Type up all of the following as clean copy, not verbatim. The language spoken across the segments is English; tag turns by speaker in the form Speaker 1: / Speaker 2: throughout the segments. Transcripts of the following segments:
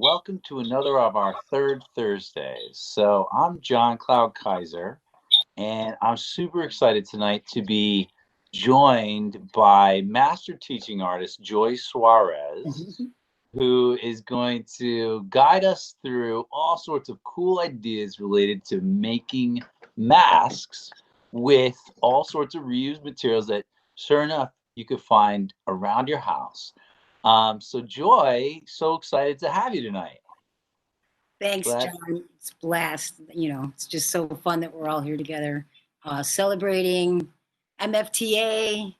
Speaker 1: welcome to another of our third Thursdays. So I'm John Cloud Kaiser, and I'm super excited tonight to be joined by Master Teaching Artist Joy Suarez, who is going to guide us through all sorts of cool ideas related to making masks with all sorts of reused materials that, sure enough, you could find around your house. So Joy, so excited to have you tonight.
Speaker 2: Thanks, John. It's a blast. It's just so fun that we're all here together, celebrating MFTA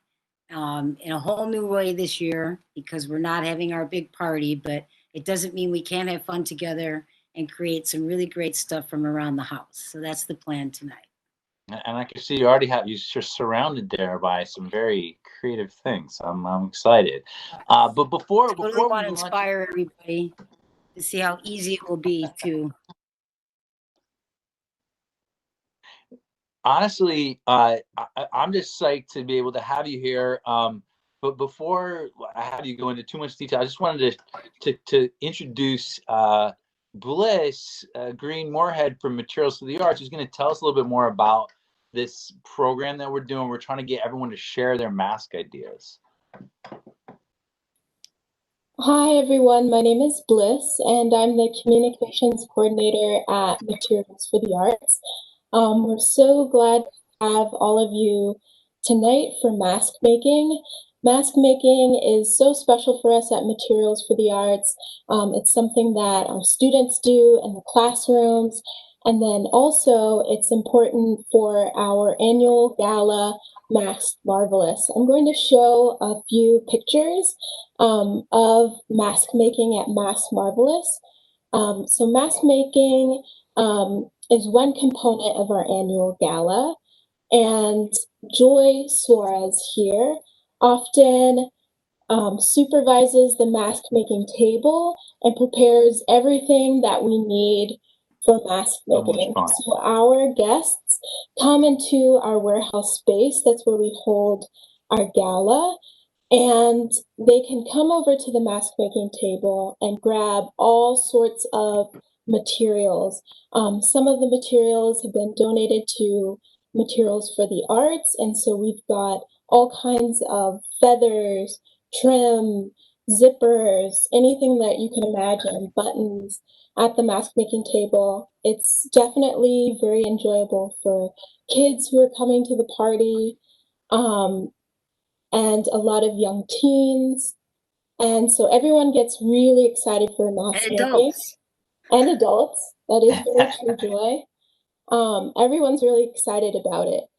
Speaker 2: in a whole new way this year, because we're not having our big party, but it doesn't mean we can't have fun together and create some really great stuff from around the house. So that's the plan tonight.
Speaker 1: And I can see you're surrounded there by some very creative things. I'm excited. But before
Speaker 2: we want to inspire everybody to see how easy it will be to.
Speaker 1: Honestly, I'm just psyched to be able to have you here. But before I have you go into too much detail, I just wanted to introduce Bliss Green Moorhead from Materials for the Arts, who's going to tell us a little bit more about this program that we're doing. We're trying to get everyone to share their mask ideas.
Speaker 3: Hi, everyone. My name is Bliss, and I'm the Communications Coordinator at Materials for the Arts. We're so glad to have all of you tonight for mask making. Mask making is so special for us at Materials for the Arts. It's something that our students do in the classrooms, and then also it's important for our annual gala, Masked Marvelous. I'm going to show a few pictures of mask making at Masked Marvelous. So mask making is one component of our annual gala, and Joy Suarez here often supervises the mask making table and prepares everything that we need for mask making. So our guests come into our warehouse space. That's where we hold our gala, and they can come over to the mask making table and grab all sorts of materials. Some of the materials have been donated to Materials for the Arts, and so we've got all kinds of feathers, trim, zippers, anything that you can imagine, buttons at the mask making table. It's definitely very enjoyable for kids who are coming to the party, and a lot of young teens. And so everyone gets really excited for mask making. And adults. That is very true, Joy. Everyone's really excited about it.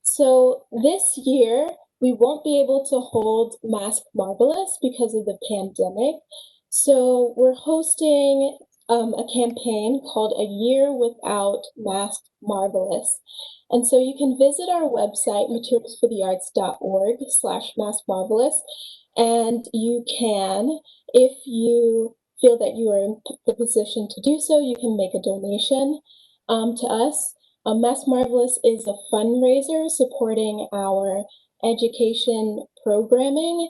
Speaker 3: So this year, we won't be able to hold Masked Marvelous because of the pandemic. So we're hosting a campaign called A Year Without Masked Marvelous. And so you can visit our website, materialsforthearts.org/maskmarvelous, and you can, if you feel that you are in the position to do so, you can make a donation to us. Masked Marvelous is a fundraiser supporting our education programming.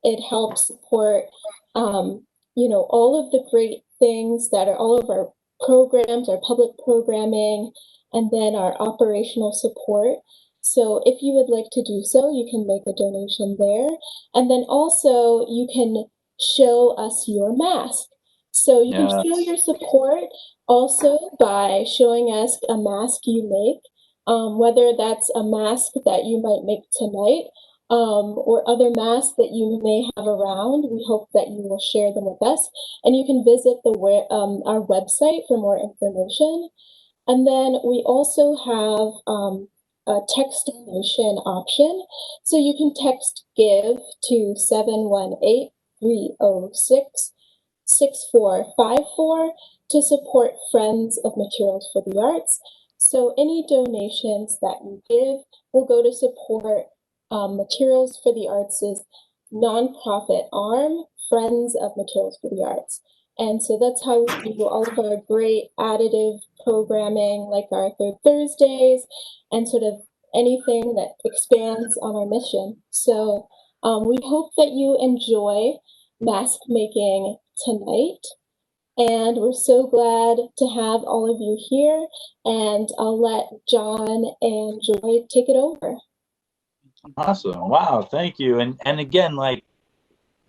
Speaker 3: It helps support, all of the great things that are all of our programs, our public programming, and then our operational support. So if you would like to do so, you can make a donation there. And then also you can show us your mask. So you can show your support also by showing us a mask you make, whether that's a mask that you might make tonight, or other masks that you may have around. We hope that you will share them with us. And you can visit our website for more information. And then we also have a text donation option. So you can text GIVE to 718-306-6454 to support Friends of Materials for the Arts. So any donations that you give will go to support Materials for the Arts' nonprofit arm, Friends of Materials for the Arts. And so that's how we do all of our great additive programming, like our Third Thursdays, and sort of anything that expands on our mission. So we hope that you enjoy mask making tonight. And we're so glad to have all of you here. And I'll let John and Joy take it over.
Speaker 1: Awesome. Wow. Thank you. And again, like,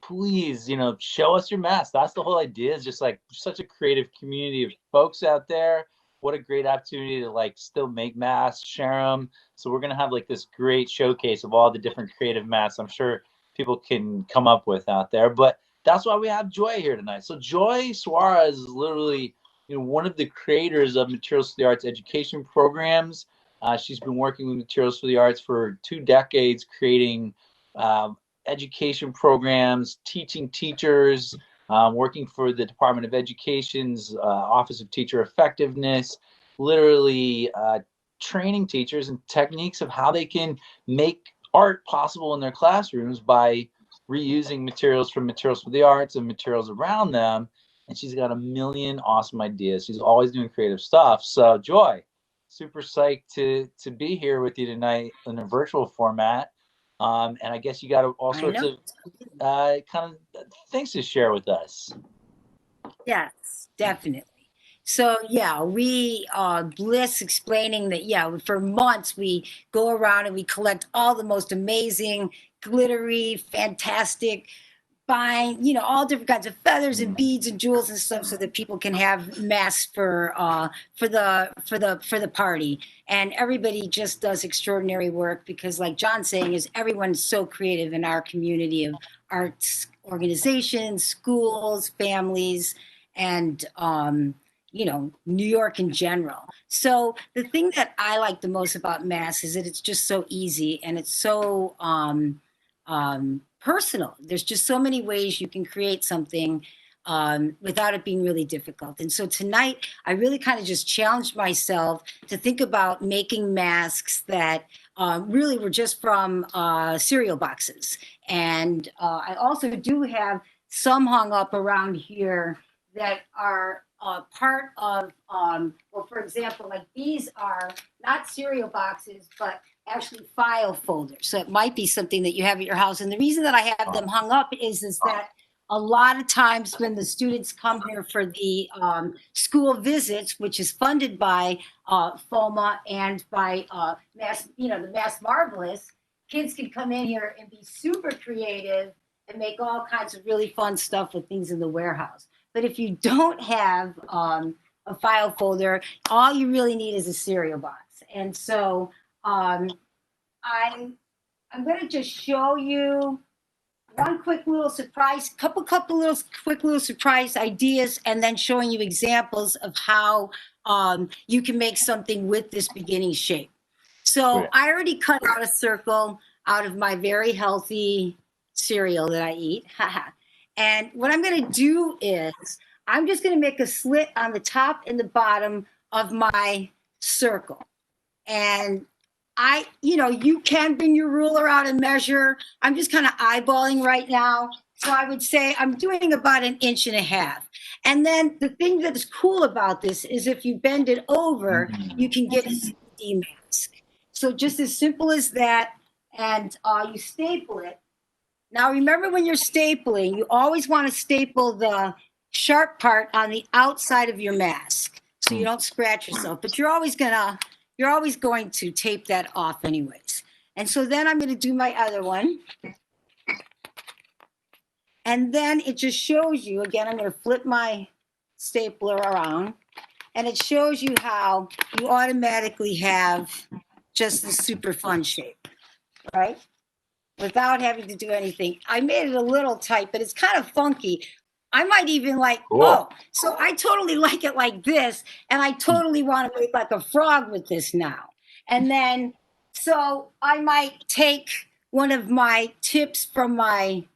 Speaker 1: please, show us your masks. That's the whole idea, is just like such a creative community of folks out there. What a great opportunity to like still make masks, share them. So we're going to have like this great showcase of all the different creative masks I'm sure people can come up with out there. But that's why we have Joy here tonight. So Joy Suarez is literally, one of the creators of Materials for the Arts education programs. She's been working with Materials for the Arts for 2 decades, creating education programs, teaching teachers, working for the Department of Education's Office of Teacher Effectiveness, literally training teachers and techniques of how they can make art possible in their classrooms by reusing materials from Materials for the Arts and materials around them. And she's got a million awesome ideas. She's always doing creative stuff. So Joy, super psyched to be here with you tonight in a virtual format. And I guess you got all sorts of kind of things to share with us.
Speaker 2: Yes, definitely. So yeah, we Bliss explaining that for months we go around and we collect all the most amazing, glittery, fantastic, buying, all different kinds of feathers and beads and jewels and stuff so that people can have masks for the party. And everybody just does extraordinary work because, like John's saying, is everyone's so creative in our community of arts organizations, schools, families, and New York in general. So the thing that I like the most about masks is that it's just so easy and it's so personal. There's just so many ways you can create something without it being really difficult. And so tonight, I really kind of just challenged myself to think about making masks that really were just from cereal boxes. And I also do have some hung up around here that are part of, for example, like these are not cereal boxes, but actually file folders. So it might be something that you have at your house. And the reason that I have them hung up is that a lot of times when the students come here for the school visits, which is funded by FOMA and by the Mass Marvelous, kids can come in here and be super creative and make all kinds of really fun stuff with things in the warehouse. But if you don't have a file folder, all you really need is a cereal box. And so I'm going to just show you one quick little surprise, couple little quick little surprise ideas, and then showing you examples of how you can make something with this beginning shape. So I already cut out a circle out of my very healthy cereal that I eat. And what I'm going to do is I'm just going to make a slit on the top and the bottom of my circle. And you can bring your ruler out and measure. I'm just kind of eyeballing right now. So I would say I'm doing about 1.5 inches. And then the thing that is cool about this is if you bend it over, you can get a CD mask. So just as simple as that. And you staple it. Now, remember when you're stapling, you always want to staple the sharp part on the outside of your mask so you don't scratch yourself. But you're always going to tape that off anyways. And so then I'm going to do my other one. And then it just shows you, again, I'm going to flip my stapler around. And it shows you how you automatically have just the super fun shape, right? Without having to do anything. I made it a little tight, but it's kind of funky. I might even so I totally like it like this, and I totally want to make like a frog with this now. And then, so I might take one of my tips from my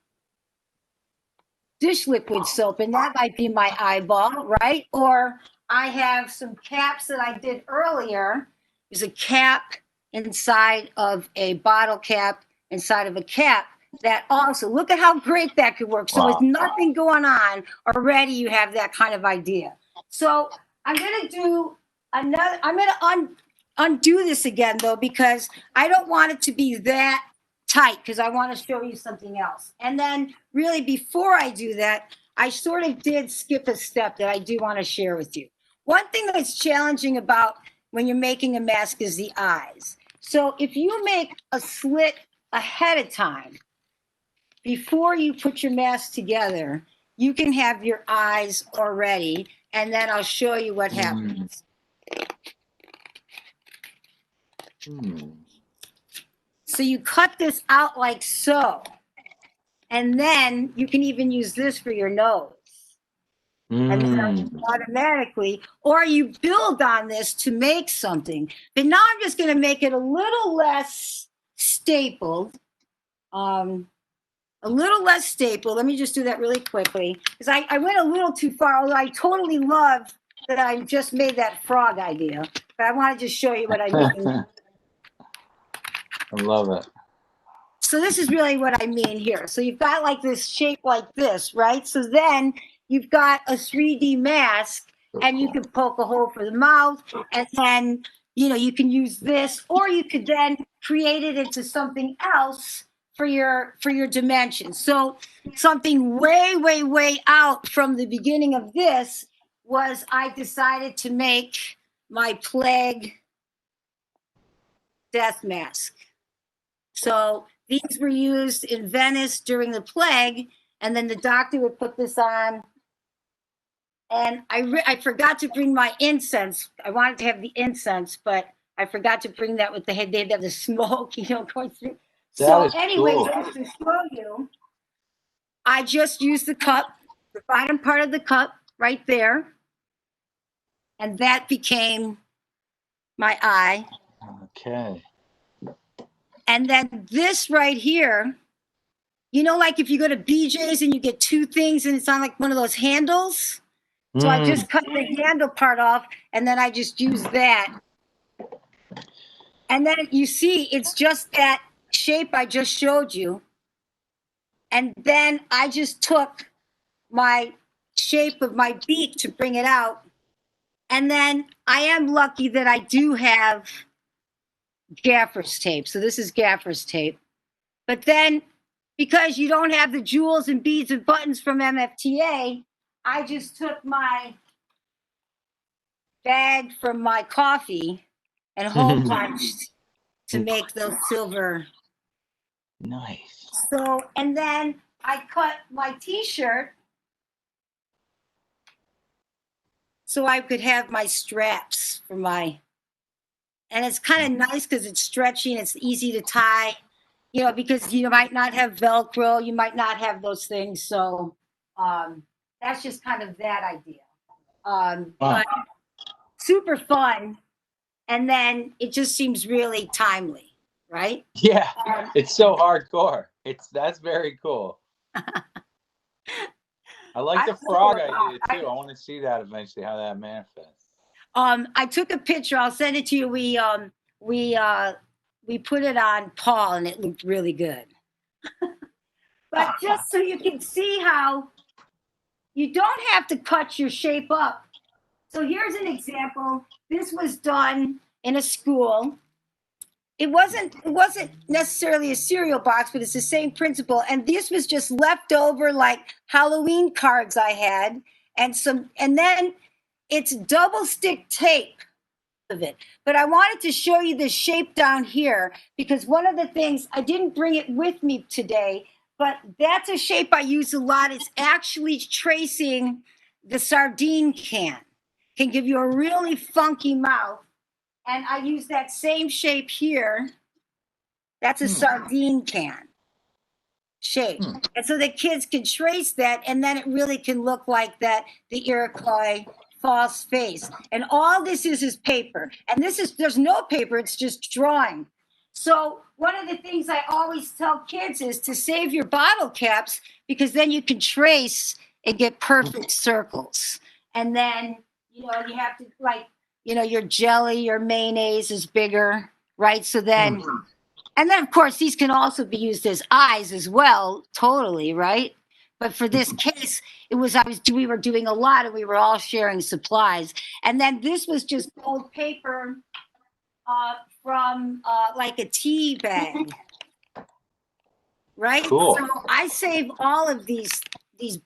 Speaker 2: dish liquid soap, and that might be my eyeball, right? Or I have some caps that I did earlier. There's a cap inside of a bottle cap, inside of a cap. That also, look at how great that could work. So with nothing going on, already you have that kind of idea. So I'm going to do another, I'm going to undo this again though, because I don't want it to be that tight because I want to show you something else. And then really before I do that, I sort of did skip a step that I do want to share with you. One thing that's challenging about when you're making a mask is the eyes. So if you make a slit ahead of time, before you put your mask together, you can have your eyes already, and then I'll show you what happens. So you cut this out like so, and then you can even use this for your nose. And then automatically, or you build on this to make something. But now I'm just going to make it a little less stapled. A little less stapled. Let me just do that really quickly, because I went a little too far, although I totally love that I just made that frog idea. But I want to just show you what I mean.
Speaker 1: I love it.
Speaker 2: So this is really what I mean here. So you've got like this shape like this, right? So then you've got a 3D mask, and you can poke a hole for the mouth, and then, you know, you can use this, or you could then create it into something else for your dimensions. So something way out from the beginning of this was I decided to make my plague death mask. So these were used in Venice during the plague, and then the doctor would put this on. And I forgot to bring my incense. I wanted to have the incense, but I forgot to bring that with the head. They'd have the smoke, you know, going through. So anyway,
Speaker 1: cool.
Speaker 2: just to show you, I just used the cup, the bottom part of the cup right there. And that became my eye.
Speaker 1: Okay.
Speaker 2: And then this right here, you know, like if you go to BJ's and you get two things and it's on like one of those handles. So I just cut the handle part off, and then I just use that. And then you see, it's just that shape I just showed you. And then I just took my shape of my beak to bring it out. And then I am lucky that I do have gaffer's tape. So this is gaffer's tape. But then, because you don't have the jewels and beads and buttons from MFTA, I just took my bag from my coffee and hole punched to make those silver.
Speaker 1: Nice.
Speaker 2: So, and then I cut my t-shirt so I could have my straps for my, and it's kind of nice because it's stretchy and it's easy to tie, you know, because you might not have Velcro, you might not have those things. So that's just kind of that idea. But super fun. And then it just seems really timely, right?
Speaker 1: Yeah, it's so hardcore. That's very cool. I like the frog idea too. I want to see that eventually, how that manifests.
Speaker 2: I took a picture. I'll send it to you. We put it on Paul, and it looked really good. But just so you can see how you don't have to cut your shape up. So here's an example. This was done in a school. It wasn't necessarily a cereal box, but it's the same principle. And this was just leftover like Halloween cards I had, and then it's double stick tape of it. But I wanted to show you the shape down here because one of the things, I didn't bring it with me today, but that's a shape I use a lot. It's actually tracing the sardine can give you a really funky mouth. And I use that same shape here. That's a sardine can shape. And so the kids can trace that, and then it really can look like that, the Iroquois false face. And all this is paper. And there's no paper, it's just drawing. So one of the things I always tell kids is to save your bottle caps, because then you can trace and get perfect circles. And then, you know, you have to, like, you know, your jelly, your mayonnaise is bigger, right? So then, and then of course, these can also be used as eyes as well, totally, right? But for this case, we were doing a lot, and we were all sharing supplies. And then this was just old paper from like a tea bag, right?
Speaker 1: Cool.
Speaker 2: So I save all of these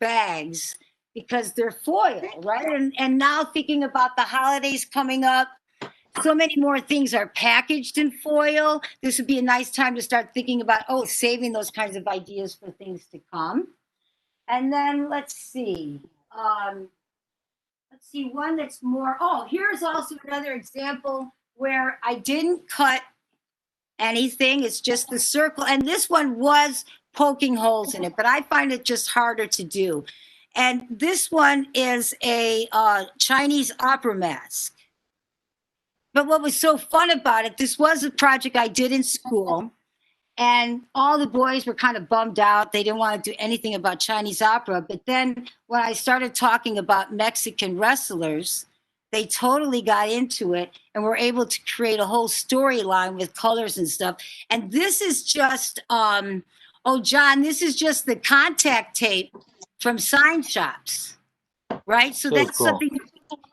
Speaker 2: bags because they're foil, right? And now thinking about the holidays coming up, so many more things are packaged in foil. This would be a nice time to start thinking about, saving those kinds of ideas for things to come. And then let's see one that's more, here's also another example where I didn't cut anything. It's just the circle. And this one was poking holes in it, but I find it just harder to do. And this one is a Chinese opera mask. But what was so fun about it, this was a project I did in school, and all the boys were kind of bummed out. They didn't want to do anything about Chinese opera. But then when I started talking about Mexican wrestlers, they totally got into it and were able to create a whole storyline with colors and stuff. And this is just, John, this is just the contact tape from sign shops, right? So that's cool. Something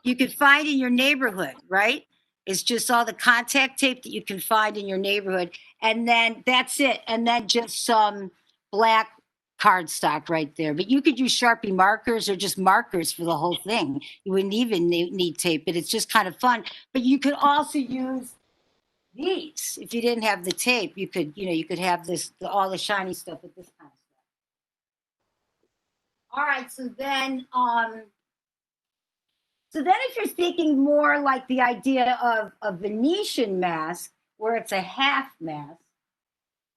Speaker 2: you could find in your neighborhood, right? It's just all the contact tape that you can find in your neighborhood. And then that's it. And then just some black cardstock right there. But you could use Sharpie markers or just markers for the whole thing. You wouldn't even need tape, but it's just kind of fun. But you could also use these. If you didn't have the tape, you could have this, all the shiny stuff with this kind of stuff. All right, so then if you're thinking more like the idea of a Venetian mask, where it's a half mask,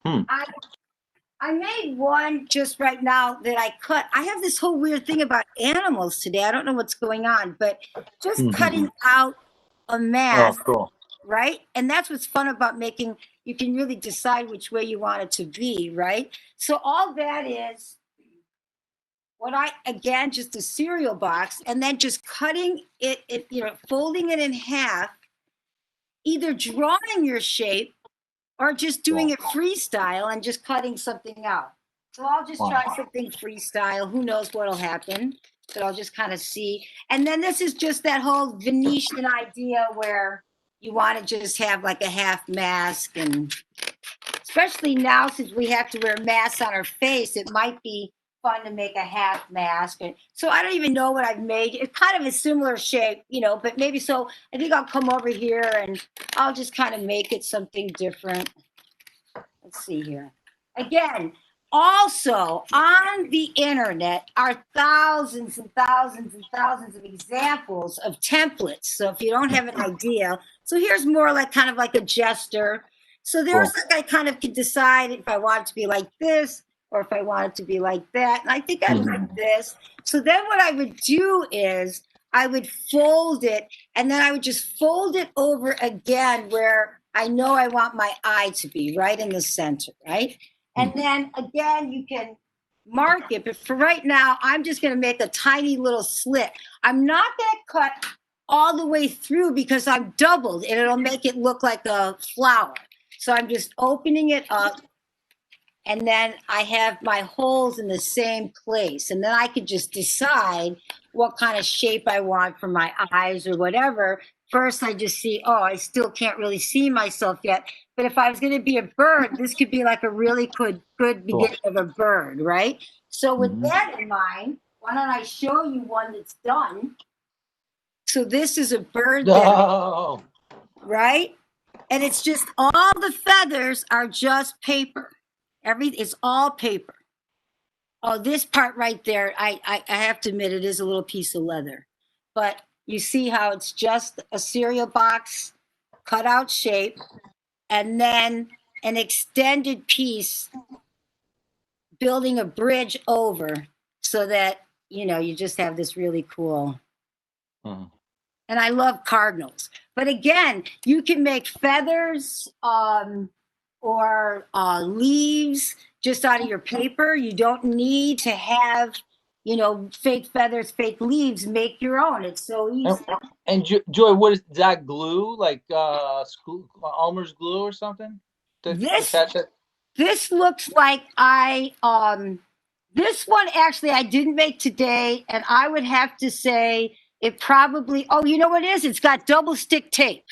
Speaker 2: I made one just right now that I cut. I have this whole weird thing about animals today. I don't know what's going on, but just cutting out a mask, right? And that's what's fun about making, you can really decide which way you want it to be, right? So all that is just a cereal box, and then just cutting it, folding it in half, either drawing your shape or just doing it freestyle and just cutting something out. So I'll just try something freestyle. Who knows what'll happen, but I'll just kind of see. And then this is just that whole Venetian idea where you want to just have like a half mask, and especially now since we have to wear masks on our face, it might be fun to make a half mask. And so I don't even know what I've made. It's kind of a similar shape, but maybe so. I think I'll come over here and I'll just kind of make it something different. Let's see here. Again, also on the internet are thousands and thousands and thousands of examples of templates. So if you don't have an idea, so here's more like kind of like a gesture. So there's like, I kind of could decide if I want it to be like this, or if I want it to be like that. And I think I like this. So then what I would do is I would fold it, and then I would just fold it over again where I know I want my eye to be, right in the center, right? And then again, you can mark it. But for right now, I'm just going to make a tiny little slit. I'm not going to cut all the way through because I'm doubled, and it'll make it look like a flower. So I'm just opening it up. And then I have my holes in the same place. And then I could just decide what kind of shape I want for my eyes or whatever. First, I just see, I still can't really see myself yet. But if I was going to be a bird, this could be like a really good beginning of a bird, right? So with that in mind, why don't I show you one that's done? So this is a bird, right? And it's just all the feathers are just paper. It's all paper. Oh, this part right there, I have to admit, it is a little piece of leather. But you see how it's just a cereal box, cut out shape, and then an extended piece building a bridge over so that, you just have this really cool. And I love cardinals. But again, you can make feathers, or leaves just out of your paper. You don't need to have, fake feathers, fake leaves. Make your own. It's so easy.
Speaker 1: And Joy, what is that glue? Like Elmer's glue or something?
Speaker 2: This looks like this one actually I didn't make today, and I would have to say it probably, you know what it is? It's got double stick tape.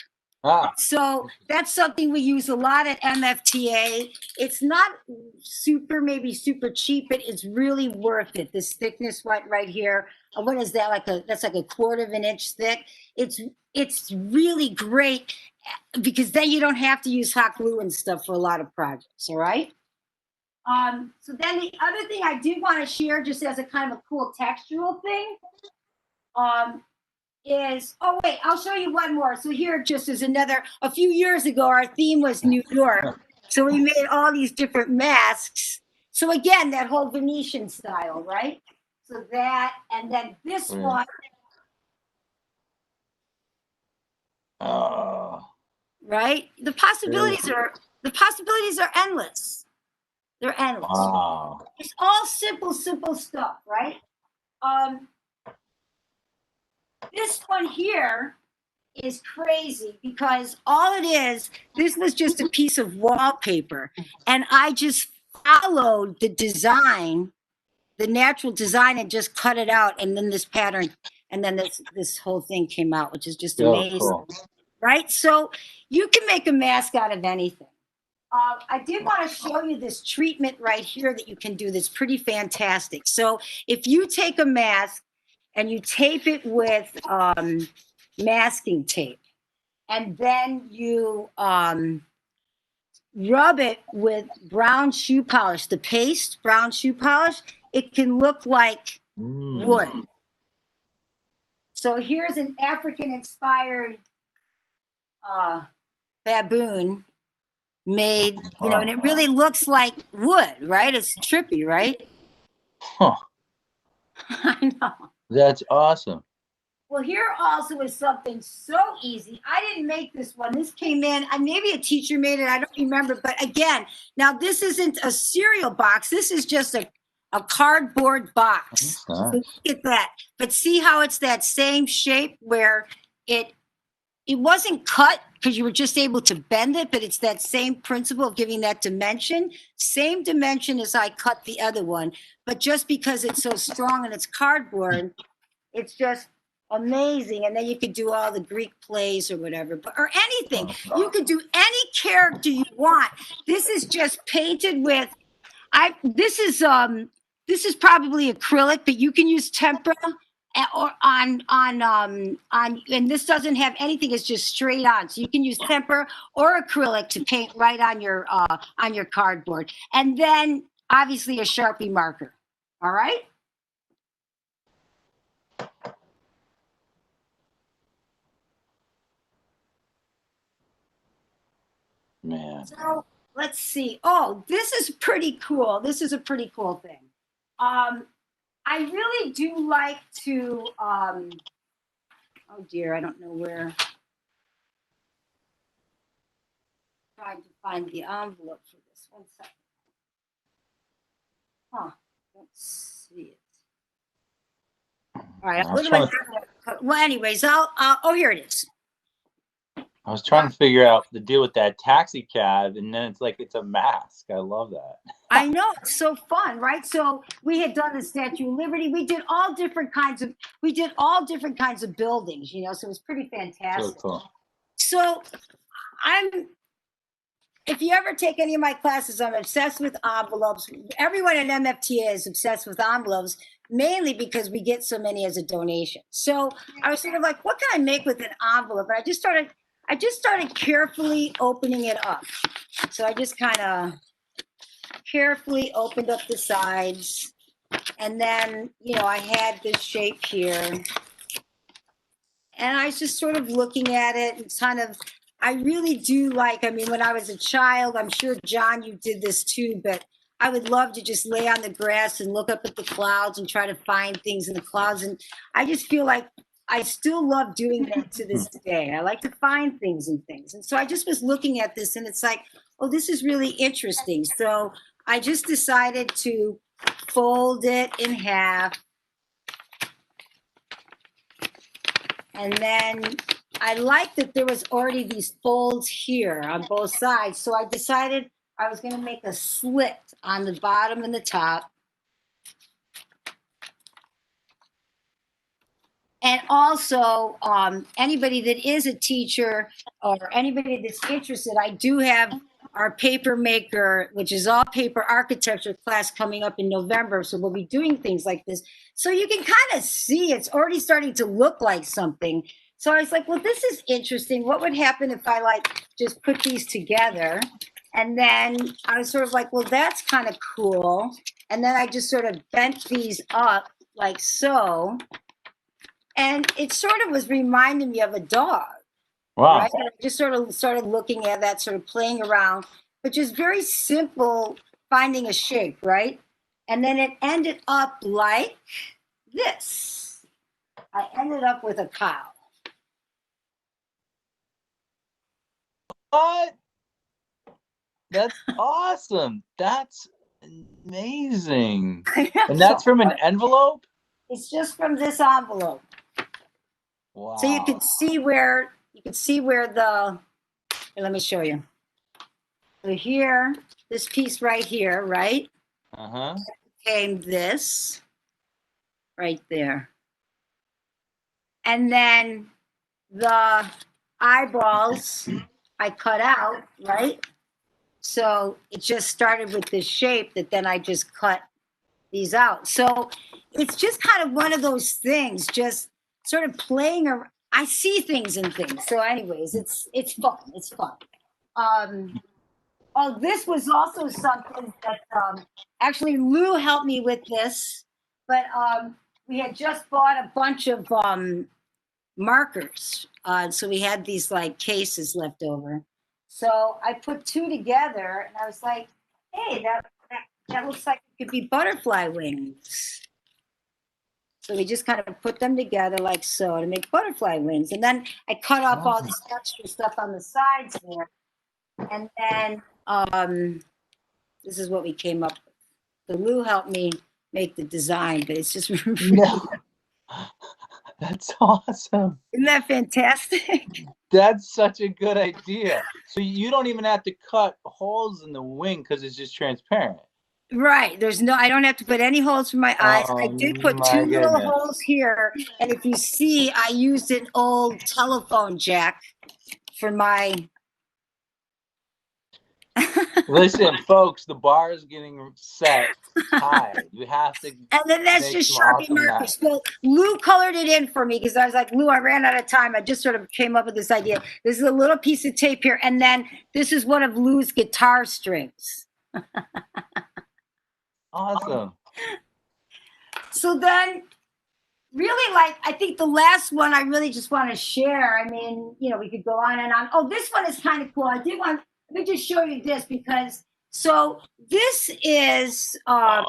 Speaker 2: So that's something we use a lot at MFTA. It's not maybe super cheap, but it's really worth it. This thickness right here. What is that? That's like a quarter of an inch thick. It's really great because then you don't have to use hot glue and stuff for a lot of projects. All right. So then the other thing I did want to share, just as a kind of a cool textural thing, oh wait, I'll show you one more. So here just is a few years ago, our theme was New York. So we made all these different masks. So again, that whole Venetian style, right? So that, and then this one. Right? The possibilities are endless. They're endless.
Speaker 1: Wow.
Speaker 2: It's all simple stuff, right? This one here is crazy because all it is, this was just a piece of wallpaper, and I just followed the design, the natural design, and just cut it out, and then this pattern, and then this whole thing came out, which is just amazing. Cool. Right? So you can make a mask out of anything. I did want to show you this treatment right here that you can do that's pretty fantastic. So if you take a mask and you tape it with masking tape, and then you rub it with brown shoe polish, the paste, brown shoe polish, it can look like wood. So here's an African-inspired baboon made, and it really looks like wood, right? It's trippy, right?
Speaker 1: Huh.
Speaker 2: I know.
Speaker 1: That's awesome.
Speaker 2: Well, here also is something so easy. I didn't make this one. This came in, maybe a teacher made it. I don't remember. But again, now this isn't a cereal box. This is just a cardboard box.
Speaker 1: Nice.
Speaker 2: So look at that. But see how it's that same shape where it wasn't cut because you were just able to bend it, but it's that same principle of giving that dimension. Same dimension as I cut the other one. But just because it's so strong and it's cardboard, it's just amazing. And then you could do all the Greek plays or whatever, or anything. You could do any character you want. This is just painted with, this is probably acrylic, but you can use tempera or on and this doesn't have anything, it's just straight on. So you can use tempera or acrylic to paint right on your cardboard. And then obviously a Sharpie marker. All right?
Speaker 1: Man.
Speaker 2: So let's see. Oh, this is pretty cool. This is a pretty cool thing. I really do like to, oh dear, I don't know where. Trying to find the envelope for this. 1 second. Huh, don't see it. All right, well, anyways, oh, here it is.
Speaker 1: I was trying to figure out the deal with that taxi cab, and then it's like it's a mask. I love that.
Speaker 2: I know, it's so fun, right? So we had done the Statue of Liberty. We did all different kinds of buildings, so it was pretty fantastic.
Speaker 1: So cool.
Speaker 2: So if you ever take any of my classes, I'm obsessed with envelopes. Everyone at MFTA is obsessed with envelopes, mainly because we get so many as a donation. So I was sort of like, what can I make with an envelope? And I just started carefully opening it up. So I just kind of carefully opened up the sides. And then, I had this shape here. And I was just sort of looking at it and kind of, I really do like, when I was a child, I'm sure, John, you did this too, but I would love to just lay on the grass and look up at the clouds and try to find things in the clouds. And I just feel like I still love doing that to this day. I like to find things and things. And so I just was looking at this and it's like, oh, this is really interesting. So I just decided to fold it in half. And then I liked that there was already these folds here on both sides. So I decided I was going to make a slit on the bottom and the top. And also, anybody that is a teacher or anybody that's interested, I do have our paper maker, which is all paper architecture class coming up in November. So we'll be doing things like this. So you can kind of see it's already starting to look like something. So I was like, well, this is interesting. What would happen if I like just put these together? And then I was sort of like, well, that's kind of cool. And then I just sort of bent these up like so. And it sort of was reminding me of a dog.
Speaker 1: Wow.
Speaker 2: Right? And I just sort of started looking at that, sort of playing around, but just very simple, finding a shape, right? And then it ended up like this. I ended up with a cow.
Speaker 1: What? That's awesome. That's amazing. And that's from an envelope?
Speaker 2: It's just from this envelope.
Speaker 1: Wow.
Speaker 2: So you can see where the, here, let me show you. So here, this piece right here, right?
Speaker 1: Uh-huh.
Speaker 2: Came this right there. And then the eyeballs I cut out, right? So it just started with this shape that then I just cut these out. So it's just kind of one of those things, just sort of playing around. I see things and things. So anyways, it's fun. It's fun. Oh, this was also something that actually Lou helped me with this, but we had just bought a bunch of markers. So we had these like cases left over. So I put two together and I was like, hey, that looks like it could be butterfly wings. So we just kind of put them together like so to make butterfly wings. And then I cut off all this extra stuff on the sides there. And then this is what we came up with. So Lou helped me make the design, but it's just really,
Speaker 1: No. That's awesome.
Speaker 2: isn't that fantastic?
Speaker 1: That's such a good idea. So you don't even have to cut holes in the wing because it's just transparent.
Speaker 2: Right. I don't have to put any holes for my eyes. I
Speaker 1: Oh
Speaker 2: did put
Speaker 1: my
Speaker 2: two little
Speaker 1: goodness.
Speaker 2: holes here. And if you see, I used an old telephone jack for my.
Speaker 1: Listen, folks, the bar is getting set high. You have to
Speaker 2: And then that's
Speaker 1: make
Speaker 2: just
Speaker 1: some
Speaker 2: Sharpie
Speaker 1: awesome
Speaker 2: markers.
Speaker 1: knives.
Speaker 2: So Lou colored it in for me because I was like, Lou, I ran out of time. I just sort of came up with this idea. This is a little piece of tape here. And then this is one of Lou's guitar strings.
Speaker 1: Awesome.
Speaker 2: So then really, like, I think the last one I really just want to share. I mean, we could go on and on. Oh, this one is kind of cool. Let me just show you this because, so this is a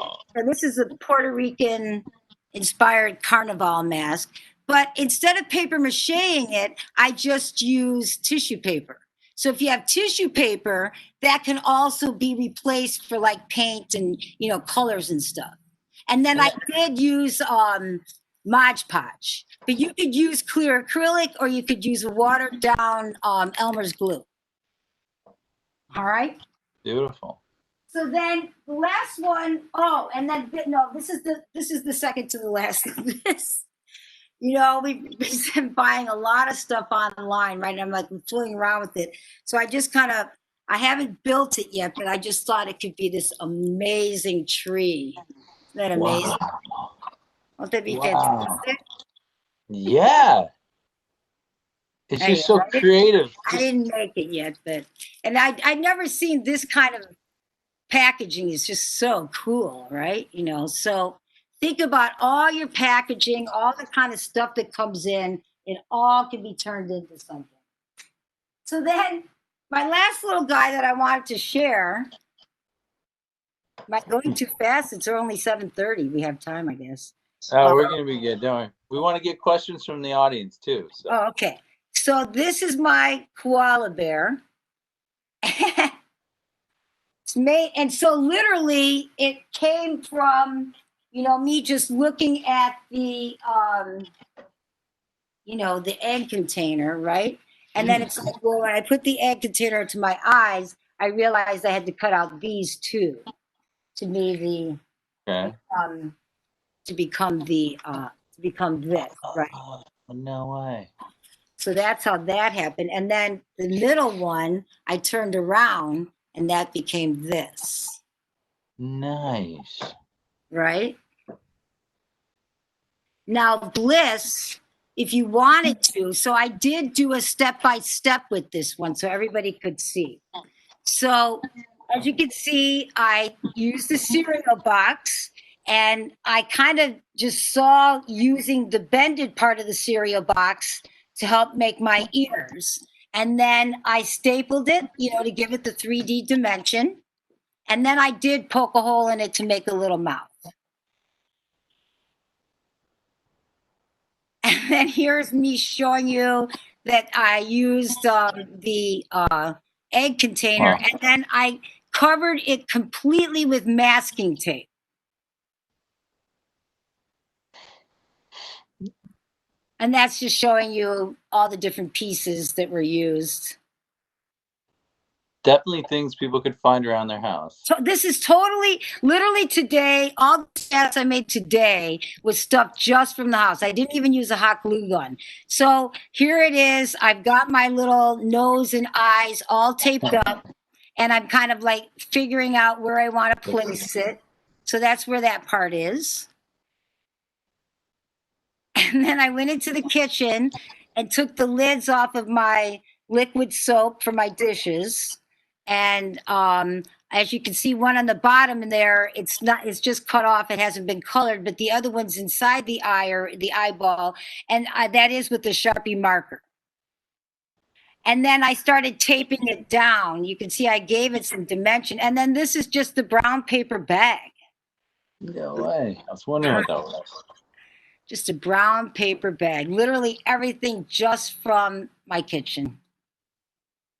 Speaker 2: Puerto Rican inspired Carnival mask, but instead of paper macheing it, I just use tissue paper. So if you have tissue paper, that can also be replaced for like paint and, colors and stuff. And then I did use Mod Podge, but you could use clear acrylic or you could use a watered down Elmer's glue. All right.
Speaker 1: Beautiful.
Speaker 2: So then the last one, and then no, this is the second to the last of this. We've been buying a lot of stuff online, right? And I'm like fooling around with it. So I just I haven't built it yet, but I just thought it could be this amazing tree. Isn't that amazing?
Speaker 1: Wow.
Speaker 2: Won't that be fantastic?
Speaker 1: Yeah. It's just so creative.
Speaker 2: I didn't make it yet, and I'd never seen this kind of packaging. It's just so cool, right? So think about all your packaging, all the kind of stuff that comes in, it all can be turned into something. So then my last little guy that I wanted to share, am I going too fast? It's only 7:30. We have time, I guess.
Speaker 1: Oh, we're going to be good. Don't worry. We want to get questions from the audience too. So.
Speaker 2: Oh, okay. So this is my koala bear. It's made, and so literally it came from, me just looking at the, the egg container, right? And then it's like, well, when I put the egg container to my eyes, I realized I had to cut out these two to be the, to become the to become this, right?
Speaker 1: No way.
Speaker 2: So that's how that happened. And then the middle one, I turned around and that became this.
Speaker 1: Nice.
Speaker 2: Right? Now, Bliss, if you wanted to, so I did do a step-by-step with this one so everybody could see. So as you can see, I used the cereal box and I kind of just saw using the bended part of the cereal box to help make my ears. And then I stapled it, you know, to give it the 3D dimension. And then I did poke a hole in it to make a little mouth. And then here's me showing you that I used the egg container, and then I covered it completely with masking tape. And that's just showing you all the different pieces that were used.
Speaker 1: Definitely things people could find around their house.
Speaker 2: So this is totally, literally today, all the stats I made today was stuff just from the house. I didn't even use a hot glue gun. So here it is. I've got my little nose and eyes all taped up, and I'm kind of like figuring out where I want to place it. So that's where that part is. And then I went into the kitchen and took the lids off of my liquid soap for my dishes. And as you can see, one on the bottom in there, it's just cut off. It hasn't been colored, but the other one's inside the eye or the eyeball. And that is with the Sharpie marker. And then I started taping it down. You can see I gave it some dimension. And then this is just the brown paper bag.
Speaker 1: No way. I was wondering what that was.
Speaker 2: Just a brown paper bag. Literally everything just from my kitchen.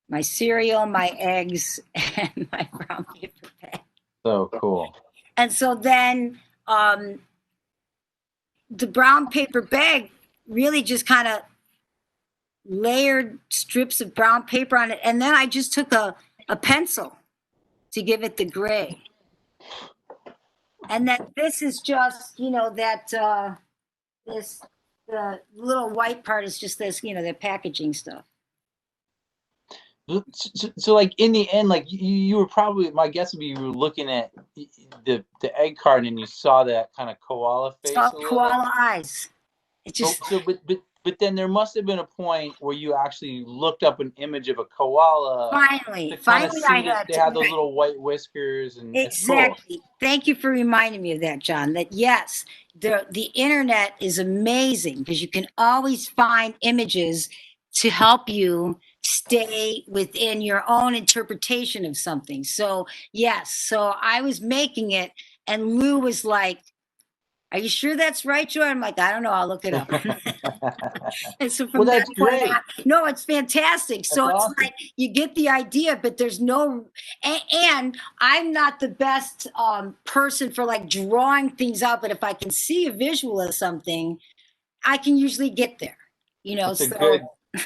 Speaker 2: My cereal, my eggs, and my brown paper bag.
Speaker 1: So cool.
Speaker 2: And so then the brown paper bag really just kind of layered strips of brown paper on it. And then I just took a pencil to give it the gray. And then this is just, you know, that the little white part is just this, you know, the packaging stuff.
Speaker 1: So like in the end, like you were probably, my guess would be you were looking at the egg carton and you saw that kind of koala face.
Speaker 2: Saw koala eyes. It just
Speaker 1: but then there must have been a point where you actually looked up an image of a koala.
Speaker 2: Finally I had
Speaker 1: they had those little white whiskers and
Speaker 2: exactly.
Speaker 1: Cool.
Speaker 2: Thank you for reminding me of that, John. That yes, the internet is amazing because you can always find images to help you stay within your own interpretation of something. So yes, so I was making it and Lou was like, "Are you sure that's right, Joy?" I'm like, "I don't know. I'll look it up." And so from
Speaker 1: that's great.
Speaker 2: No, it's fantastic.
Speaker 1: That's
Speaker 2: so
Speaker 1: awesome.
Speaker 2: It's like you get the idea, but there's no, and I'm not the best person for like drawing things out. But if I can see a visual of something, I can usually get there. You know,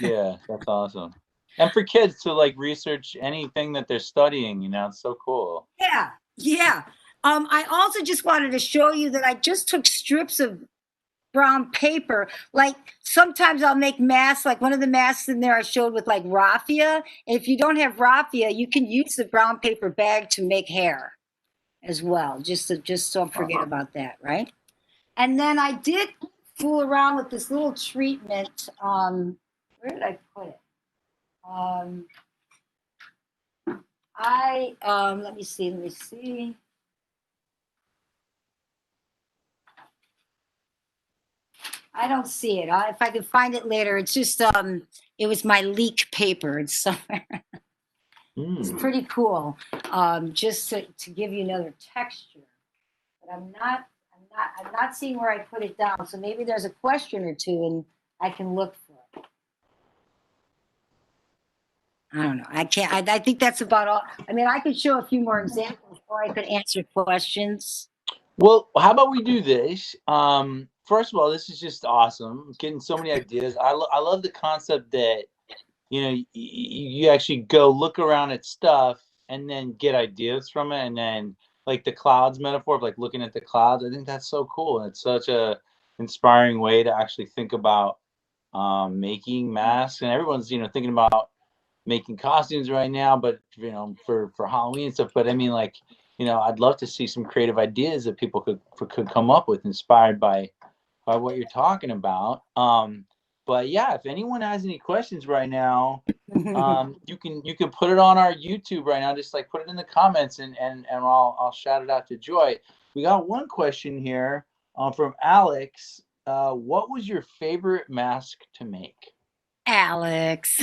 Speaker 1: yeah, that's awesome. And for kids to like research anything that they're studying, you know, it's so cool.
Speaker 2: Yeah, yeah. I also just wanted to show you that I just took strips of brown paper. Like sometimes I'll make masks, like one of the masks in there I showed with like raffia. And if you don't have raffia, you can use the brown paper bag to make hair as well. Just don't forget about that, right? And then I did fool around with this little treatment. Where did I put it? Let me see. I don't see it. If I can find it later, it's just it was my leak paper. It's somewhere. It's pretty cool. Just to give you another texture. But I'm not seeing where I put it down. So maybe there's a question or two and I can look for it. I don't know. I can't. I think that's about all. I mean, I could show a few more examples or I could answer questions.
Speaker 1: Well, how about we do this? First of all, this is just awesome. Getting so many ideas. I love the concept that, you know, you actually go look around at stuff and then get ideas from it. And then like the clouds metaphor of like looking at the clouds. I think that's so cool. It's such a inspiring way to actually think about making masks. And everyone's, you know, thinking about making costumes right now, but you know, for Halloween and stuff. But I mean, like, you know, I'd love to see some creative ideas that people could come up with, inspired by what you're talking about. But yeah, if anyone has any questions right now, you can put it on our YouTube right now. Just like put it in the comments, and I'll shout it out to Joy. We got one question here from Alex. What was your favorite mask to make?
Speaker 2: Alex.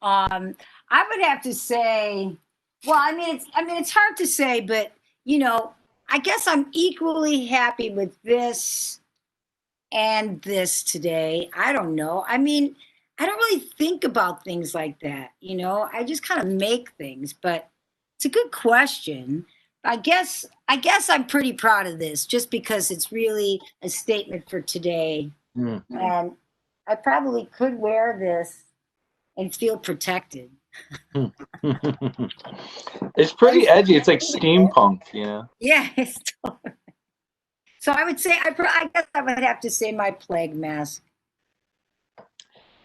Speaker 2: I would have to say, well, I mean, it's hard to say, but you know, I guess I'm equally happy with this and this today. I don't know. I mean, I don't really think about things like that, you know. I just kind of make things, but it's a good question. I guess I'm pretty proud of this just because it's really a statement for today.
Speaker 1: Mm.
Speaker 2: And I probably could wear this and feel protected.
Speaker 1: It's pretty edgy. It's like steampunk, you know.
Speaker 2: Yeah. So I would say, I guess I would have to say my plague mask.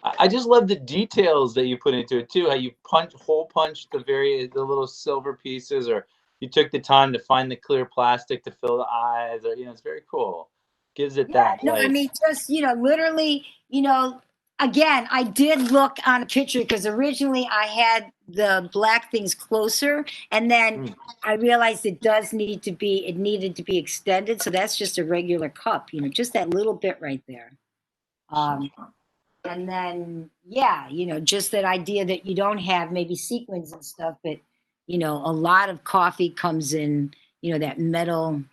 Speaker 1: I just love the details that you put into it too. How you hole punched the little silver pieces, or you took the time to find the clear plastic to fill the eyes, or you know, it's very cool. Gives it that.
Speaker 2: No,
Speaker 1: like,
Speaker 2: I mean, just, you know, literally, you know, again, I did look on a picture because originally I had the black things closer, and then I realized it needed to be extended. So that's just a regular cup, you know, just that little bit right there. And then, yeah, you know, just that idea that you don't have maybe sequins and stuff, but, you know, a lot of coffee comes in, you know, that metal,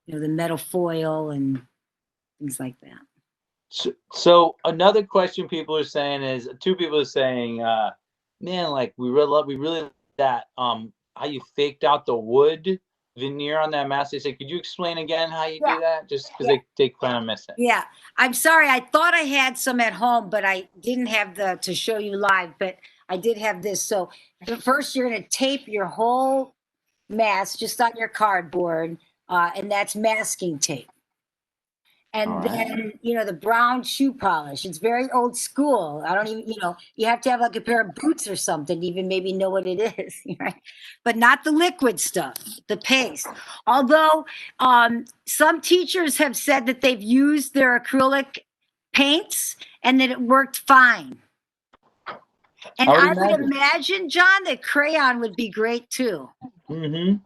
Speaker 2: you know, the metal foil and things like that.
Speaker 1: So another question people are saying is, two people are saying, man, like we really love that how you faked out the wood veneer on that mask. They say, could you explain again how you do that? Just because they kind of miss it.
Speaker 2: Yeah, I'm sorry. I thought I had some at home, but I didn't have to show you live. But I did have this. So first, you're going to tape your whole mask just on your cardboard, and that's masking tape. And then, you know, the brown shoe polish. It's very old school. I don't even, you know, you have to have like a pair of boots or something to even maybe know what it is, right? But not the liquid stuff, the paste. Although some teachers have said that they've used their acrylic paints and that it worked fine. And I would imagine, John, that crayon would be great too.
Speaker 1: Kind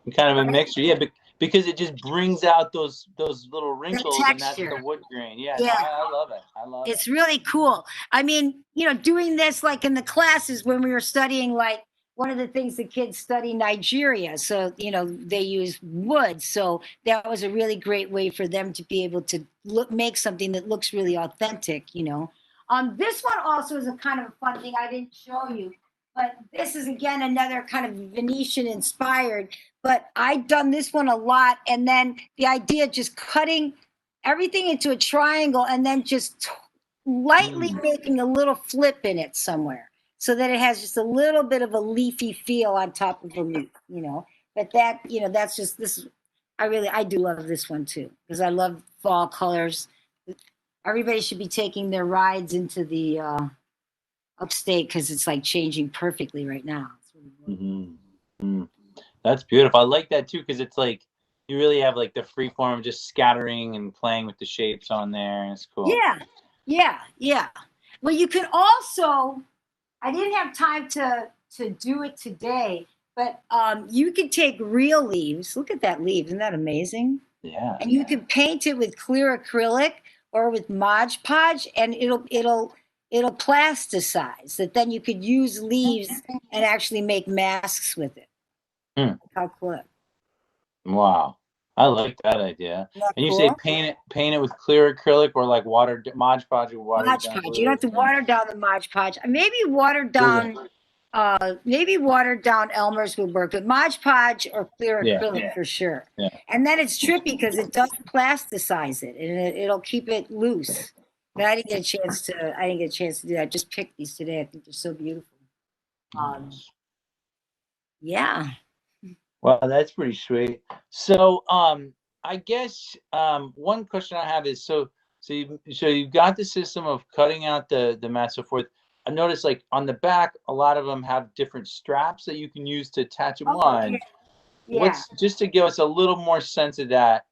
Speaker 1: of a mixture, yeah, because it just brings out those little wrinkles, and that's the wood grain. Yeah, no, I love it. I love it.
Speaker 2: It's really cool. I mean, you know, doing this like in the classes when we were studying, like one of the things the kids study Nigeria. So, you know, they use wood. So that was a really great way for them to be able to make something that looks really authentic, you know. This one also is a kind of a fun thing I didn't show you, but this is again another kind of Venetian inspired. But I've done this one a lot, and then the idea of just cutting everything into a triangle and then just lightly making a little flip in it somewhere so that it has just a little bit of a leafy feel on top of the leaf, you know. But that, you know, that's just this. I do love this one too because I love fall colors. Everybody should be taking their rides into the upstate because it's like changing perfectly right now. It's really
Speaker 1: That's beautiful. I like that too because it's like you really have like the free form, just scattering and playing with the shapes on there, and it's cool.
Speaker 2: Yeah. Well, you can also. I didn't have time to do it today, but you could take real leaves. Look at that leaf! Isn't that amazing?
Speaker 1: Yeah.
Speaker 2: And you can paint it with clear acrylic or with Mod Podge, and it'll plasticize. That then you could use leaves and actually make masks with it. How cool!
Speaker 1: Wow, I like that idea. And you say paint it with clear acrylic or like Mod Podge or water.
Speaker 2: Mod Podge. You don't have to water down the Mod Podge. Maybe watered down. Elmer's would work, but Mod Podge or clear acrylic for sure.
Speaker 1: Yeah.
Speaker 2: And then it's trippy because it does plasticize it and it'll keep it loose. But I didn't get a chance to do that. I just picked these today. I think they're so beautiful. Yeah.
Speaker 1: Well, that's pretty sweet. So, I guess one question I have is so you've got the system of cutting out the mat so forth. I noticed like on the back, a lot of them have different straps that you can use to attach them
Speaker 2: Oh,
Speaker 1: on.
Speaker 2: yeah.
Speaker 1: What's just to give us a little more sense of that?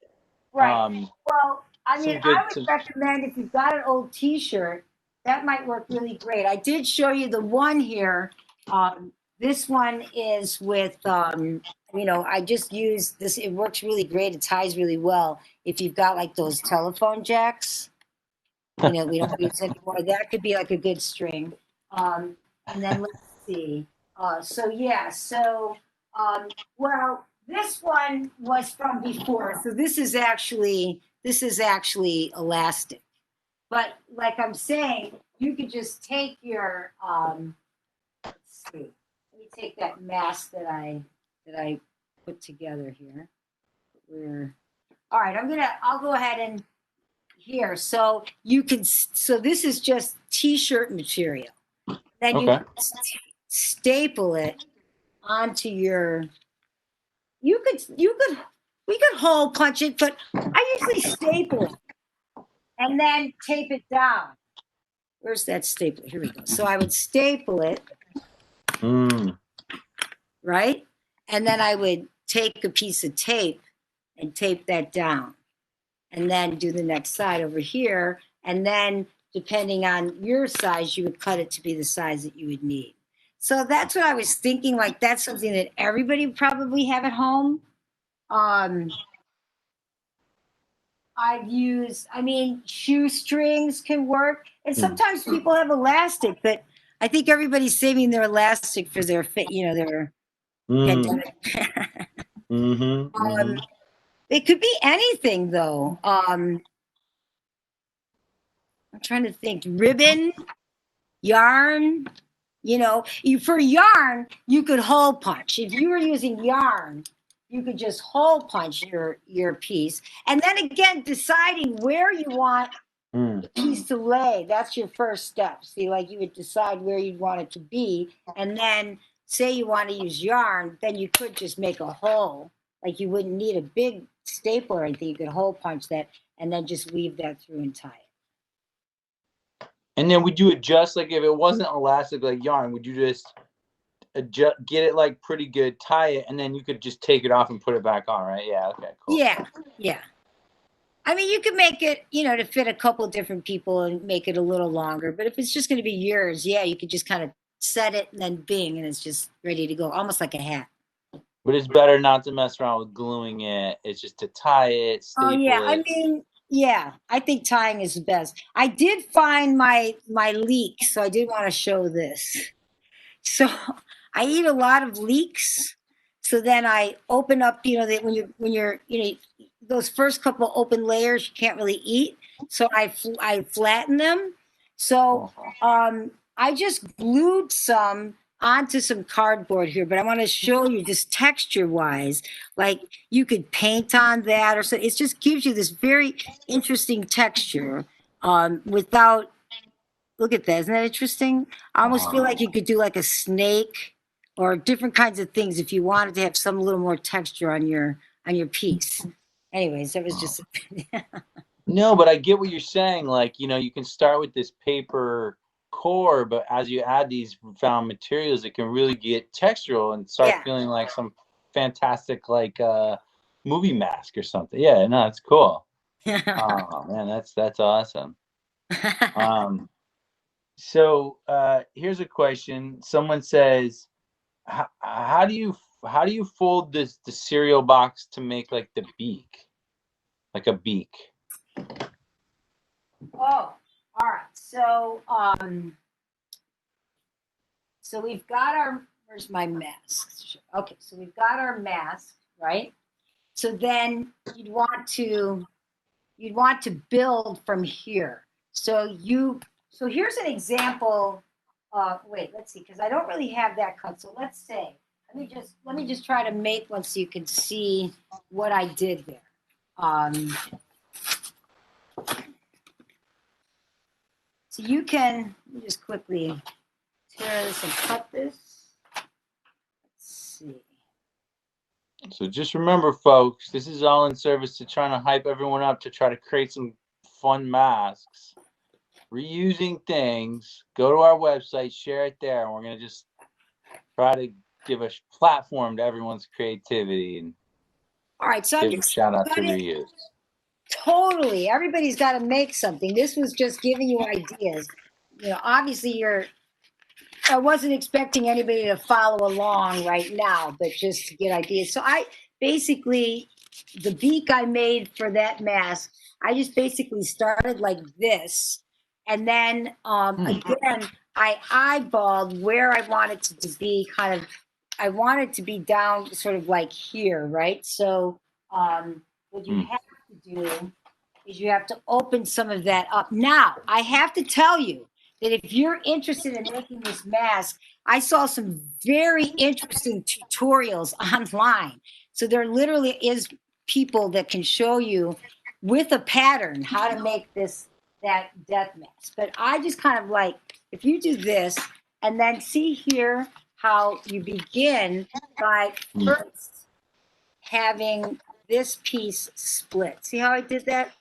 Speaker 2: Right. Well, I mean, I would
Speaker 1: Some
Speaker 2: recommend if you've got an old T-shirt, that might work really great. I did show you the one here. This one is with, you know, I just used this. It works really great. It ties really well. If you've got like those telephone jacks, you know, we don't use anymore. That could be like a good string. And then let's see. So yeah, so well, this one was from before. So this is actually elastic. But like I'm saying, you could just take your let's see. Let me take that mask that I put together here. We're all right, I'll go ahead and here. So you can, so this is just t-shirt material. Then you
Speaker 1: okay.
Speaker 2: staple it onto your, we could hole punch it, but I usually staple it and then tape it down. Where's that staple? Here we go. So I would staple it, right? And then I would take a piece of tape and tape that down. And then do the next side over here. And then depending on your size, you would cut it to be the size that you would need. So that's what I was thinking. Like that's something that everybody would probably have at home. I've used, I mean, shoestrings can work. And sometimes people have elastic, but I think everybody's saving their elastic for their fit, you know, their pandemic. It could be anything though. I'm trying to think. Ribbon, yarn, you know, for yarn, you could hole punch. If you were using yarn, you could just hole punch your piece. And then again, deciding where you want the piece to lay, that's your first step. See, like you would decide where you'd want it to be. And then say you want to use yarn, then you could just make a hole. Like you wouldn't need a big staple or anything. You could hole punch that and then just weave that through and tie it.
Speaker 1: And then would you adjust, like if it wasn't elastic like yarn, would you just adjust, get it like pretty good, tie it, and then you could just take it off and put it back on, right? Yeah, okay, cool.
Speaker 2: Yeah, yeah. I mean, you could make it, you know, to fit a couple different people and make it a little longer. But if it's just going to be yours, yeah, you could just kind of set it and then bing, and it's just ready to go, almost like a hat.
Speaker 1: But it's better not to mess around with gluing it. It's just to tie it, staple it.
Speaker 2: I mean, yeah, I think tying is the best. I did find my leek, so I did want to show this. So I eat a lot of leeks. So then I open up, you know, that when you're, you know, those first couple open layers you can't really eat. So I flatten them. So I just glued some onto some cardboard here, but I want to show you just texture wise, like you could paint on that or so. It just gives you this very interesting texture without, look at that. Isn't that interesting? I almost feel like you could do like a snake or different kinds of things if you wanted to have some little more texture on your piece. Anyways, that was just
Speaker 1: No, but I get what you're saying. Like, you know, you can start with this paper core, but as you add these found materials, it can really get textural and start feeling like some fantastic like movie mask or something. Yeah, no, it's cool. Oh man, that's awesome. So here's a question. Someone says, how do you fold the cereal box to make like the beak, like a beak?
Speaker 2: Oh, all right. So so we've got our, where's my mask? Okay, so we've got our mask, right? So then you'd want to build from here. So here's an example. Wait, let's see, because I don't really have that cut. So let's say, let me just try to make one so you can see what I did there. So you can, let me just quickly tear this and cut this. Let's see.
Speaker 1: So just remember, folks, this is all in service to trying to hype everyone up to try to create some fun masks. Reusing things. Go to our website, share it there, and we're going to just try to give a platform to everyone's creativity and
Speaker 2: all right, so
Speaker 1: give a shout out to reuse.
Speaker 2: Totally. Everybody's got to make something. This was just giving you ideas. You know, obviously I wasn't expecting anybody to follow along right now, but just to get ideas. So I basically, the beak I made for that mask, I just basically started like this. And then again, I eyeballed where I wanted it to be kind of, I want it to be down sort of like here, right? So what you have to do is you have to open some of that up. Now, I have to tell you that if you're interested in making this mask, I saw some very interesting tutorials online. So there literally is people that can show you with a pattern how to make that death mask. But I just kind of like, if you do this and then see here how you begin by first having this piece split. See how I did that?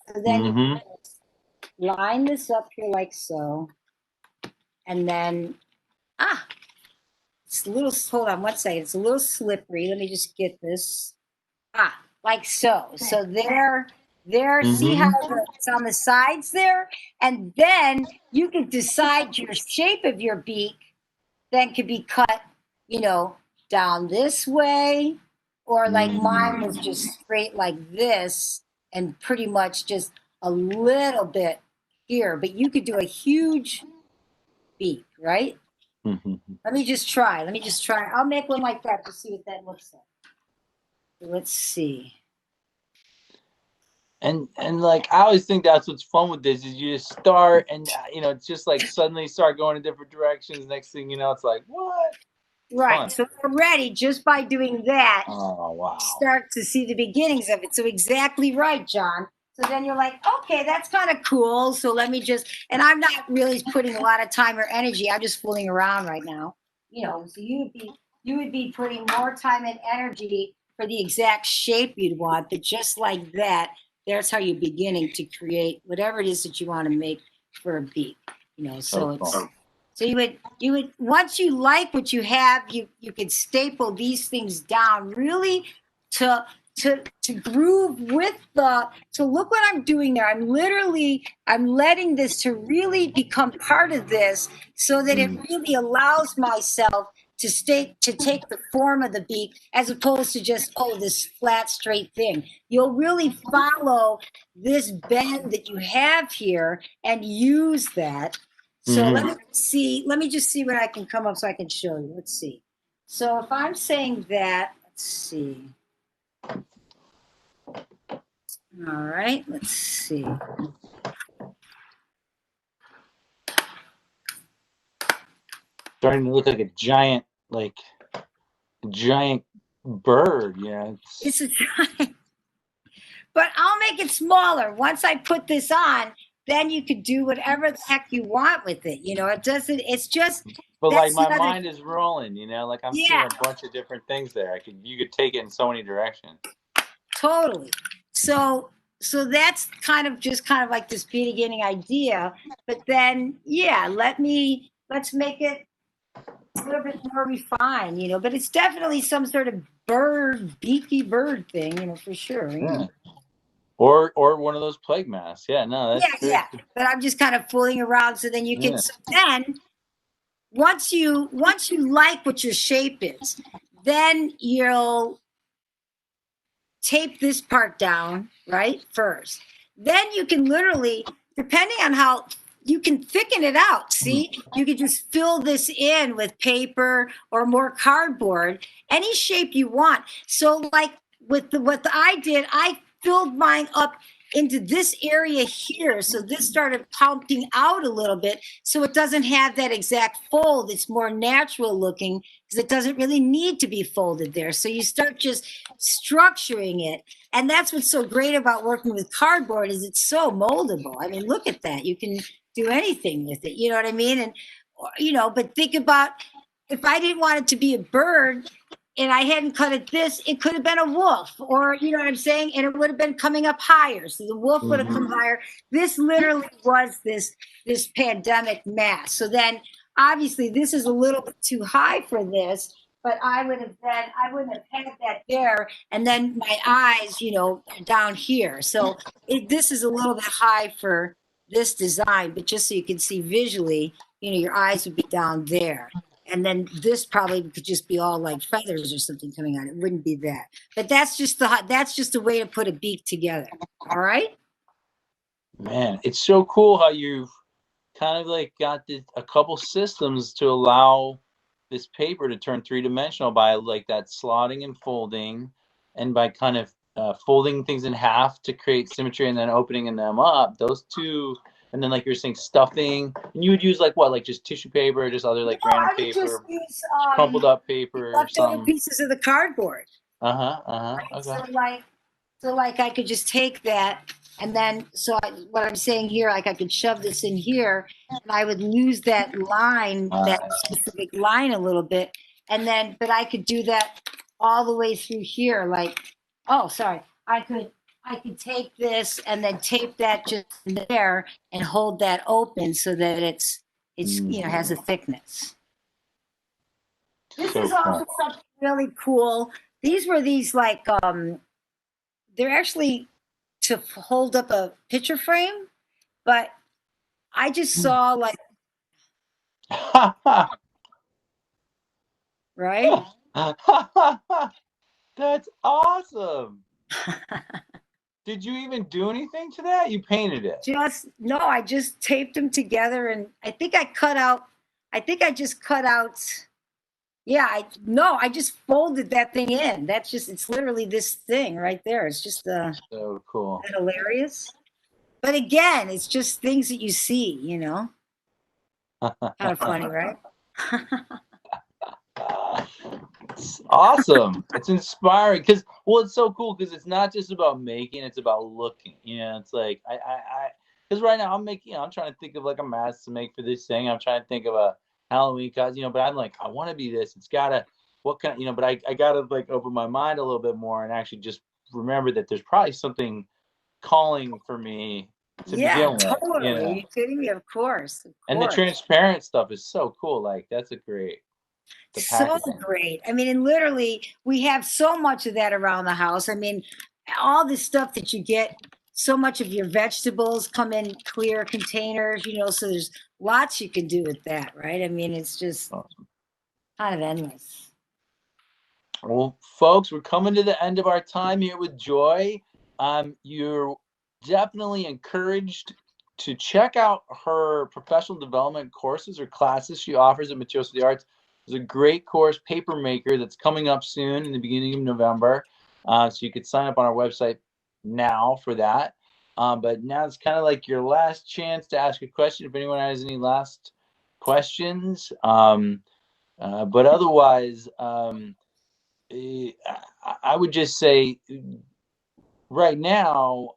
Speaker 2: So then you line this up here like so. And then, it's a little, hold on one second. It's a little slippery. Let me just get this. Like so. So there, see how it's on the sides there? And then you can decide your shape of your beak then could be cut, you know, down this way, or like mine was just straight like this and pretty much just a little bit here. But you could do a huge beak, right? Let me just try. I'll make one like that to see what that looks like. Let's see.
Speaker 1: And like I always think that's what's fun with this is you just start and you know it's just like suddenly start going in different directions. Next thing you know, it's like what?
Speaker 2: Right.
Speaker 1: Fun.
Speaker 2: So already just by doing that,
Speaker 1: oh wow,
Speaker 2: start to see the beginnings of it. So exactly right, John. So then you're like, okay, that's kind of cool. So let me just, and I'm not really putting a lot of time or energy. I'm just fooling around right now. You know, so you would be putting more time and energy for the exact shape you'd want, but just like that, there's how you're beginning to create whatever it is that you want to make for a beak. You know, so it's so you would once you like what you have, you could staple these things down really to groove with the, so look what I'm doing there. I'm letting this to really become part of this so that it really allows myself to take the form of the beak as opposed to just, oh, this flat straight thing. You'll really follow this bend that you have here and use that. So let me just see what I can come up so I can show you. Let's see. So if I'm saying that, let's see. All right, let's see.
Speaker 1: Starting to look like a giant bird, yeah.
Speaker 2: It's a giant, but I'll make it smaller. Once I put this on, then you could do whatever the heck you want with it. You know, it doesn't, it's just.
Speaker 1: But like my mind is rolling, you know, like I'm seeing a bunch of different things there. You could take it in so many directions.
Speaker 2: Totally. So that's just kind of like this beginning idea, but then, yeah, let's make it a little bit more refined, you know, but it's definitely some sort of beaky bird thing, you know, for sure.
Speaker 1: Yeah. Or one of those plague masks. Yeah, no, that's true.
Speaker 2: Yeah. But I'm just kind of fooling around. So then you can, so then once you like what your shape is, then you'll tape this part down, right? First. Then you can literally, depending on how, you can thicken it out. See, you can just fill this in with paper or more cardboard, any shape you want. So like with what I did, I filled mine up into this area here. So this started pumping out a little bit. So it doesn't have that exact fold. It's more natural looking because it doesn't really need to be folded there. So you start just structuring it. And that's what's so great about working with cardboard is it's so moldable. I mean, look at that. You can do anything with it. You know what I mean? And, you know, but think about if I didn't want it to be a bird, I hadn't cut it it could have been a wolf, or you know what I'm saying? And it would have been coming up higher. So the wolf would have come higher. This literally was this pandemic mask. So then obviously this is a little bit too high for this, but I wouldn't have had that there. And then my eyes, you know, are down here. So this is a little bit high for this design, but just so you can see visually, you know, your eyes would be down there. And then this probably could just be all like feathers or something coming out. It wouldn't be that. But that's just a way to put a beak together. All right.
Speaker 1: Man, it's so cool how you've kind of like got a couple systems to allow this paper to turn three-dimensional by like that slotting and folding, and by kind of folding things in half to create symmetry, and then opening them up. Those two. And then, like you're saying, stuffing. And you would use like what, like just tissue paper, or just other like random paper,
Speaker 2: just use,
Speaker 1: crumpled up paper, or
Speaker 2: leftover
Speaker 1: something.
Speaker 2: pieces of the cardboard.
Speaker 1: Right?
Speaker 2: Okay. So like I could just take that, and then what I'm saying here, like I could shove this in here, and I would lose that line, that specific line a little bit, and then but I could do that all the way through here. Like, oh, sorry, I could take this and then tape that just there and hold that open so that it's you know, has a thickness. This is also something really cool. These were like they're actually to hold up a picture frame, but I just saw like right.
Speaker 1: That's awesome. Did you even do anything to that? You painted it?
Speaker 2: No, I just taped them together, and I think I just cut out. Yeah, I just folded that thing in. It's literally this thing right there. It's just
Speaker 1: so cool.
Speaker 2: Isn't that hilarious? But again, it's just things that you see, you know. Kind of funny, right?
Speaker 1: It's awesome. It's inspiring because, well, it's so cool because it's not just about making, it's about looking. You know, it's like because right now I'm making, I'm trying to think of like a mask to make for this thing. I'm trying to think of a Halloween costume, you know, but I'm like, I want to be this. It's gotta, what kind of, you know, but I gotta like open my mind a little bit more and actually just remember that there's probably something calling for me to begin with.
Speaker 2: Totally.
Speaker 1: You know?
Speaker 2: Are you kidding me? Of course.
Speaker 1: And the transparent stuff is so cool. Like that's a great.
Speaker 2: So great. I mean, and literally we have so much of that around the house. I mean, all the stuff that you get, so much of your vegetables come in clear containers, you know, so there's lots you can do with that, right? I mean, it's just awesome. Kind of endless.
Speaker 1: Well, folks, we're coming to the end of our time here with Joy. You're definitely encouraged to check out her professional development courses or classes she offers at Materials for the Arts. There's a great course, Paper Maker, that's coming up soon in the beginning of November. So you could sign up on our website now for that. But now it's kind of like your last chance to ask a question. If anyone has any last questions. But otherwise, I would just say right now,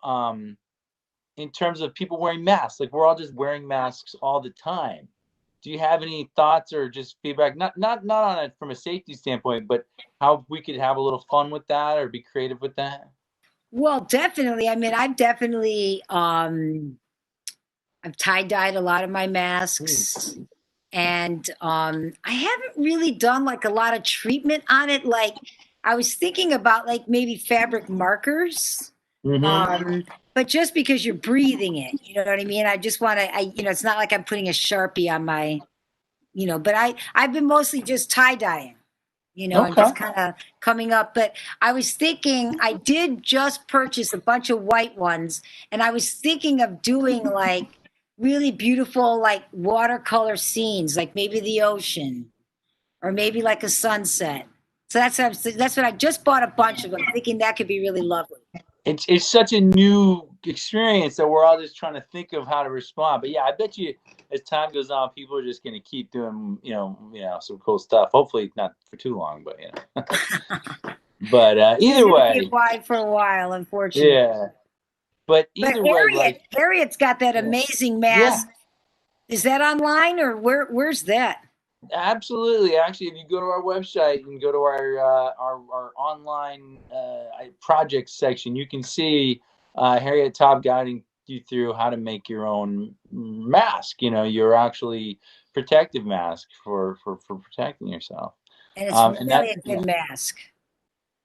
Speaker 1: in terms of people wearing masks, like we're all just wearing masks all the time. Do you have any thoughts or just feedback? Not on it from a safety standpoint, but how we could have a little fun with that or be creative with that?
Speaker 2: Well, definitely. I mean, I've definitely I've tie-dyed a lot of my masks. And I haven't really done like a lot of treatment on it. Like I was thinking about like maybe fabric markers. But just because you're breathing it, you know what I mean? I just want to, you know, it's not like I'm putting a Sharpie on my, you know, but I've been mostly just tie-dyeing, you know, and just kind of coming up. But I was thinking, I did just purchase a bunch of white ones, and I was thinking of doing like really beautiful, like watercolor scenes, like maybe the ocean or maybe like a sunset. So that's what I just bought a bunch of them, thinking that could be really lovely.
Speaker 1: It's such a new experience that we're all just trying to think of how to respond. But yeah, I bet you as time goes on, people are just going to keep doing, you know, some cool stuff. Hopefully not for too long, but you know. But either way,
Speaker 2: wide for a while, unfortunately.
Speaker 1: Yeah. But either way, like
Speaker 2: Harriet's got that amazing mask. Yeah. Is that online or where's that?
Speaker 1: Absolutely. Actually, if you go to our website and go to our online projects section, you can see Harriet Top guiding you through how to make your own mask. Your actually protective mask for protecting yourself.
Speaker 2: And it's really a good mask.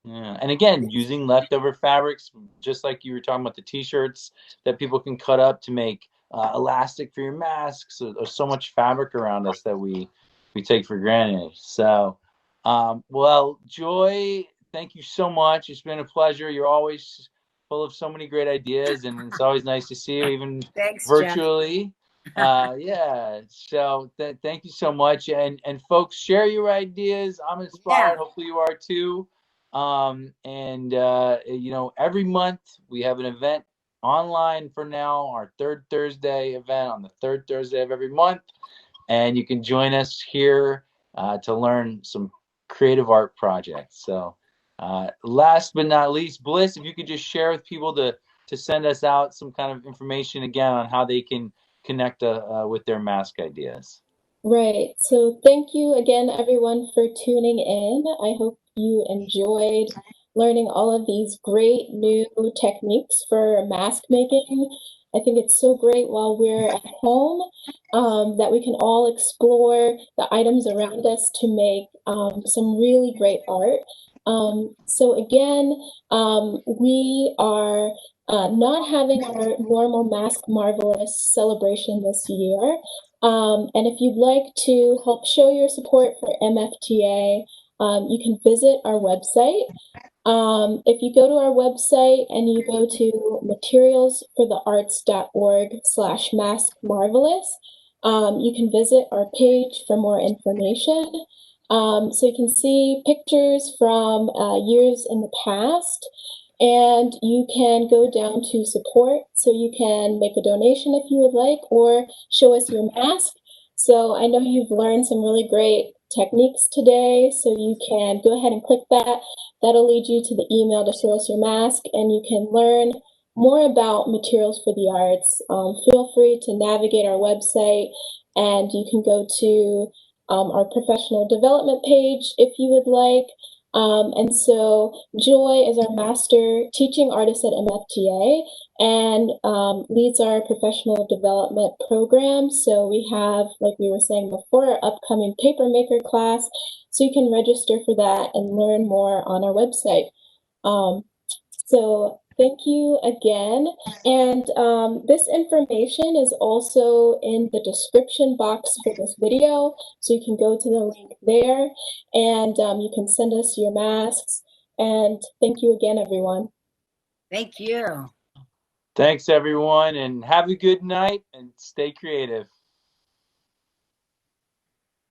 Speaker 1: Yeah. And again, using leftover fabrics, just like you were talking about the t-shirts that people can cut up to make elastic for your masks. So there's so much fabric around us that we take for granted. So, well, Joy, thank you so much. It's been a pleasure. You're always full of so many great ideas, and it's always nice to see you, even
Speaker 2: Thanks,
Speaker 1: virtually. Yeah. So thank you so much. And folks, share your ideas. I'm inspired.
Speaker 2: Yeah.
Speaker 1: Hopefully you are too. Every month we have an event online for now, our third Thursday event on the third Thursday of every month. And you can join us here to learn some creative art projects. So last but not least, Bliss, if you could just share with people to send us out some kind of information again on how they can connect with their mask ideas.
Speaker 3: Right. So thank you again, everyone, for tuning in. I hope you enjoyed learning all of these great new techniques for mask making. I think it's so great while we're at home that we can all explore the items around us to make some really great art. So again, we are not having our normal Mask Marvelous celebration this year. And if you'd like to help show your support for MFTA, you can visit our website. If you go to our website and you go to materialsforthearts.org/maskmarvelous, you can visit our page for more information. So you can see pictures from years in the past. And you can go down to support, so you can make a donation if you would like, or show us your mask. So I know you've learned some really great techniques today, so you can go ahead and click that. That'll lead you to the email to show us your mask, and you can learn more about Materials for the Arts. Feel free to navigate our website, and you can go to our professional development page if you would like. And so Joy is our Master Teaching Artist at MFTA and leads our professional development program. So we have, like we were saying before, our upcoming paper maker class. So you can register for that and learn more on our website. So thank you again. And this information is also in the description box for this video. So you can go to the link there and you can send us your masks. And thank you again, everyone.
Speaker 2: Thank you.
Speaker 1: Thanks, everyone, and have a good night and stay creative.